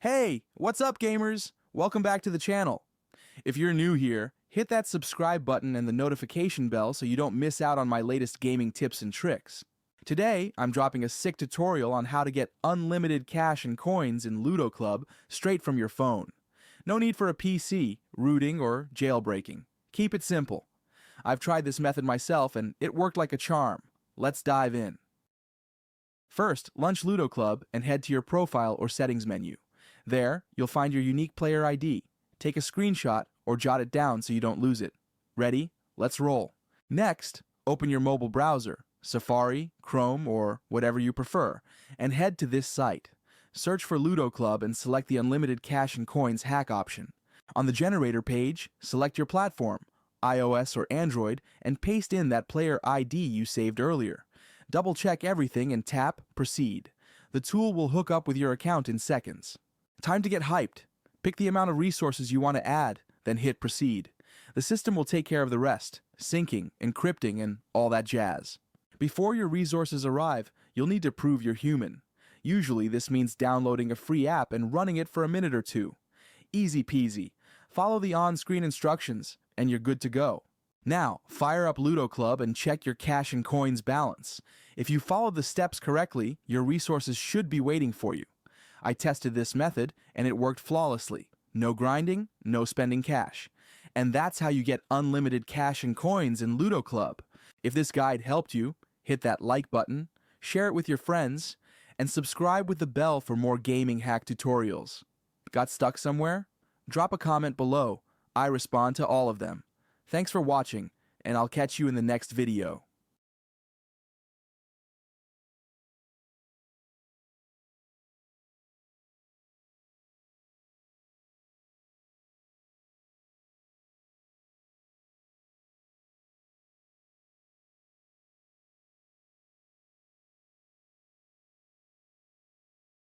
Hey, what's up gamers? Welcome back to the channel. If you're new here, hit that subscribe button and the notification bell so you don't miss out on my latest gaming tips and tricks. Today, I'm dropping a sick tutorial on how to get unlimited cash and coins in Ludo Club straight from your phone. No need for a PC, rooting, or jailbreaking. Keep it simple. I've tried this method myself and it worked like a charm. Let's dive in. First, launch Ludo Club and head to your profile or settings menu. There, you'll find your unique player ID. Take a screenshot or jot it down so you don't lose it. Ready? Let's roll. Next, open your mobile browser, Safari, Chrome, or whatever you prefer, and head to this site. Search for Ludo Club and select the Unlimited Cash and Coins hack option. On the generator page, select your platform, iOS or Android, and paste in that player ID you saved earlier. Double-check everything and tap Proceed. The tool will hook up with your account in seconds. Time to get hyped. Pick the amount of resources you want to add, then hit Proceed. The system will take care of the rest, syncing, encrypting, and all that jazz. Before your resources arrive, you'll need to prove you're human. Usually this means downloading a free app and running it for a minute or two. Easy peasy. Follow the on-screen instructions, and you're good to go. Now, fire up Ludo Club and check your cash and coins balance. If you follow the steps correctly, your resources should be waiting for you. I tested this method, and it worked flawlessly. No grinding, no spending cash. And that's how you get unlimited cash and coins in Ludo Club. If this guide helped you, hit that like button, share it with your friends, and subscribe with the bell for more gaming hack tutorials. Got stuck somewhere? Drop a comment below. I respond to all of them. Thanks for watching, and I'll catch you in the next video.